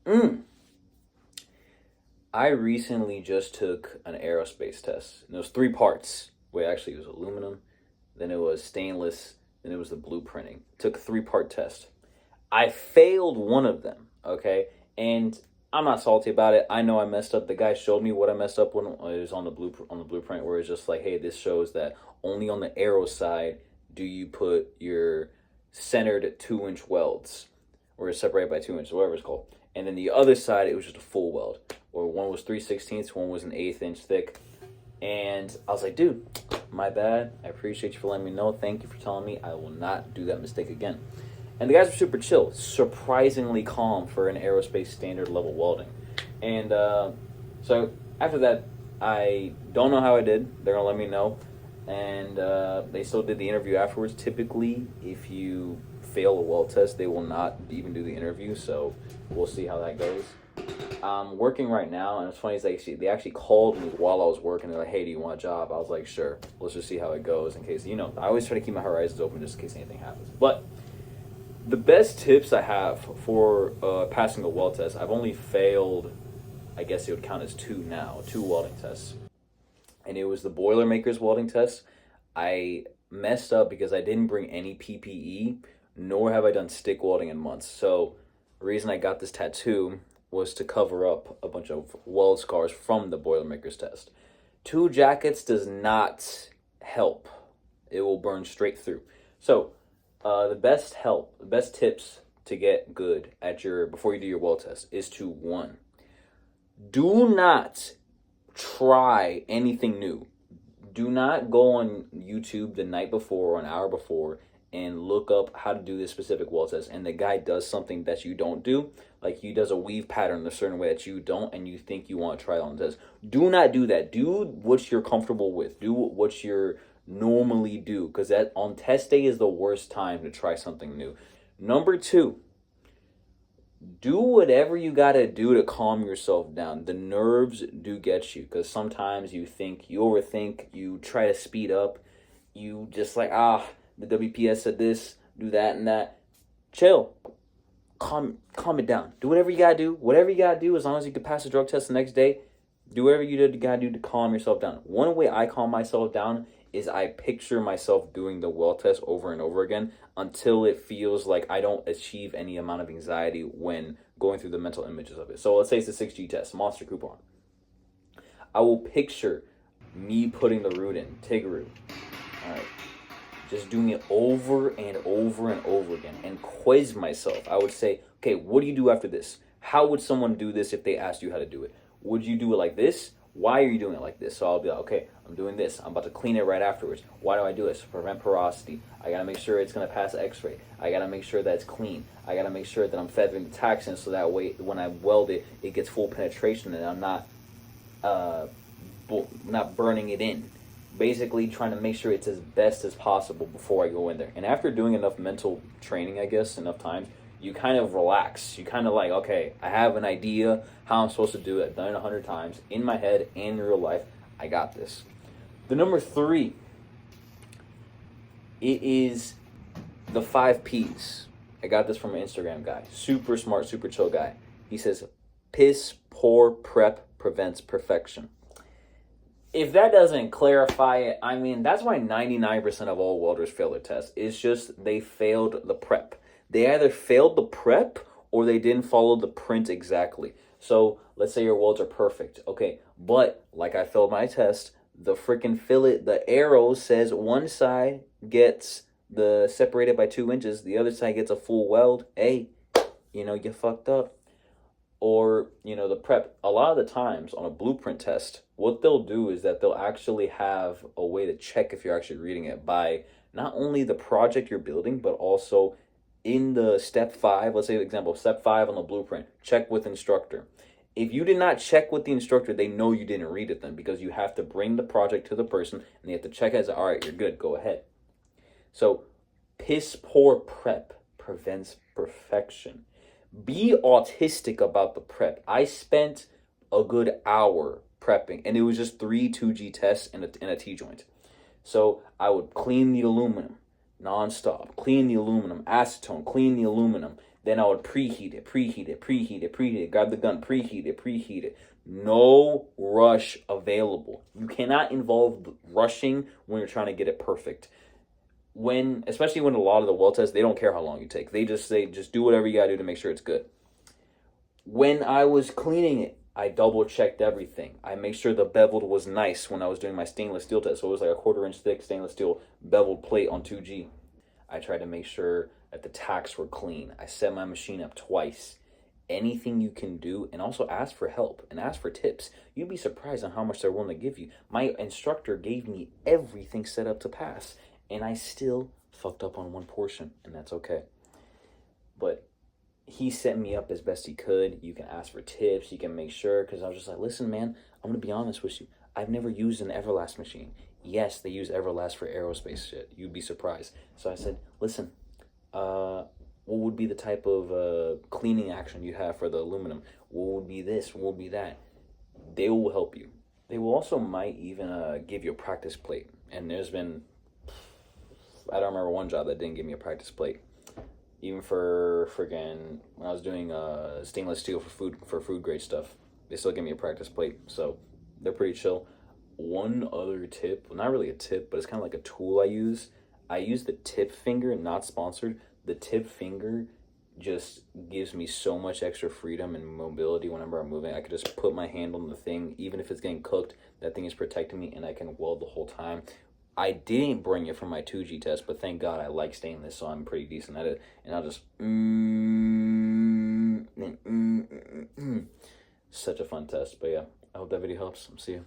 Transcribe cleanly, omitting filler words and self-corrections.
Mm. I recently just took an aerospace test. And it was three parts. Wait, actually, it was aluminum, then it was stainless, then it was the blueprinting. Took a three-part test. I failed one of them, okay? And I'm not salty about it. I know I messed up. The guy showed me what I messed up when it was on the blueprint, where it's just like, hey, this shows that only on the arrow side do you put your centered 2-inch welds, or it's separated by 2 inches, whatever it's called. And then the other side, it was just a full weld, or one was 3/16, one was an 1/8 inch thick. And I was like, dude, my bad. I appreciate you for letting me know. Thank you for telling me. I will not do that mistake again. And the guys were super chill, surprisingly calm for an aerospace standard level welding. And so after that, I don't know how I did. They're going to let me know. And they still did the interview afterwards. Typically, if you fail a weld test, they will not even do the interview. So we'll see how that goes. I'm working right now, and it's funny, they actually called me while I was working. They're like, hey, do you want a job? I was like, sure. Let's just see how it goes in case, I always try to keep my horizons open just in case anything happens. But the best tips I have for passing a weld test, I've only failed, I guess it would count as two welding tests. And it was the Boilermakers welding test. I messed up because I didn't bring any PPE, nor have I done stick welding in months. So the reason I got this tattoo was to cover up a bunch of weld scars from the Boilermakers test. Two jackets does not help. It will burn straight through. So the best tips to get good at before you do your weld test is to, one, do not try anything new. Do not go on YouTube the night before or an hour before and look up how to do this specific weld test, and the guy does something that you don't do, like he does a weave pattern a certain way that you don't, and you think you want to try it on the test. Do not do that. Do what you're comfortable with. Do what you're normally do, because that on test day is the worst time to try something new. Number two, do whatever you got to do to calm yourself down. The nerves do get you, because sometimes you overthink, you try to speed up, you just like, the WPS said this, do that and that. Chill. Calm it down. Do whatever you gotta do. Whatever you gotta do, as long as you can pass the drug test the next day, do whatever you gotta do to calm yourself down. One way I calm myself down is I picture myself doing the weld test over and over again until it feels like I don't achieve any amount of anxiety when going through the mental images of it. So let's say it's a 6G test, monster coupon. I will picture me putting the root in, TIG root. All right. Just doing it over and over and over again, and quiz myself. I would say, okay, what do you do after this? How would someone do this if they asked you how to do it? Would you do it like this? Why are you doing it like this? So I'll be like, okay, I'm doing this. I'm about to clean it right afterwards. Why do I do this? To prevent porosity. I got to make sure it's going to pass x-ray. I got to make sure that it's clean. I got to make sure that I'm feathering the tacks in so that way when I weld it, it gets full penetration and I'm not burning it in. Basically trying to make sure it's as best as possible before I go in there. And after doing enough mental training, I guess, enough times, you kind of relax. You kind of like, okay, I have an idea how I'm supposed to do it. I've done it 100 times in my head and in real life. I got this. The number 3, it is the 5 P's. I got this from an Instagram guy. Super smart, super chill guy. He says, piss, poor, prep, prevents perfection. If that doesn't clarify it, I mean, that's why 99% of all welders fail their test. It's just they failed the prep. They either failed the prep or they didn't follow the print exactly. So let's say your welds are perfect. Okay, but like I failed my test, the freaking fillet, the arrow says one side gets the separated by 2 inches, the other side gets a full weld. Hey, you fucked up. Or, the prep. A lot of the times on a blueprint test, what they'll do is that they'll actually have a way to check if you're actually reading it by not only the project you're building, but also in the step 5, let's say, example, step 5 on the blueprint, check with instructor. If you did not check with the instructor, they know you didn't read it then, because you have to bring the project to the person and they have to check as, all right, you're good, go ahead. So piss poor prep prevents perfection. Be autistic about the prep. I spent a good hour prepping, and it was just 3 2G tests and a T-joint. So I would clean the aluminum nonstop, clean the aluminum, acetone, clean the aluminum, Then I would preheat it, grab the gun, preheat it. No rush available. You cannot involve rushing when you're trying to get it perfect. Especially when a lot of the weld tests, they don't care how long you take. They just say, just do whatever you gotta do to make sure it's good. When I was cleaning it, I double checked everything. I made sure the beveled was nice when I was doing my stainless steel test. So it was like a 1/4 inch thick stainless steel beveled plate on 2G. I tried to make sure that the tacks were clean. I set my machine up twice. Anything you can do, and also ask for help and ask for tips. You'd be surprised on how much they're willing to give you. My instructor gave me everything set up to pass, and I still fucked up on one portion, and that's okay. But he set me up as best he could. You can ask for tips. You can make sure, because I was just like, listen, man, I'm going to be honest with you. I've never used an Everlast machine. Yes, they use Everlast for aerospace shit. You'd be surprised. So I said, listen, what would be the type of cleaning action you have for the aluminum? What would be this? What would be that? They will help you. They will also might even give you a practice plate. And there's been, I don't remember one job that didn't give me a practice plate. Even for friggin' when I was doing stainless steel for food grade stuff, they still give me a practice plate. So they're pretty chill. One other tip, well, not really a tip, but it's kind of like a tool I use. I use the tip finger, not sponsored. The tip finger just gives me so much extra freedom and mobility whenever I'm moving. I could just put my hand on the thing, even if it's getting cooked, that thing is protecting me, and I can weld the whole time. I didn't bring it for my 2G test, but thank God I like stainless, so I'm pretty decent at it. And I'll just such a fun test. But yeah, I hope that video helps. See you.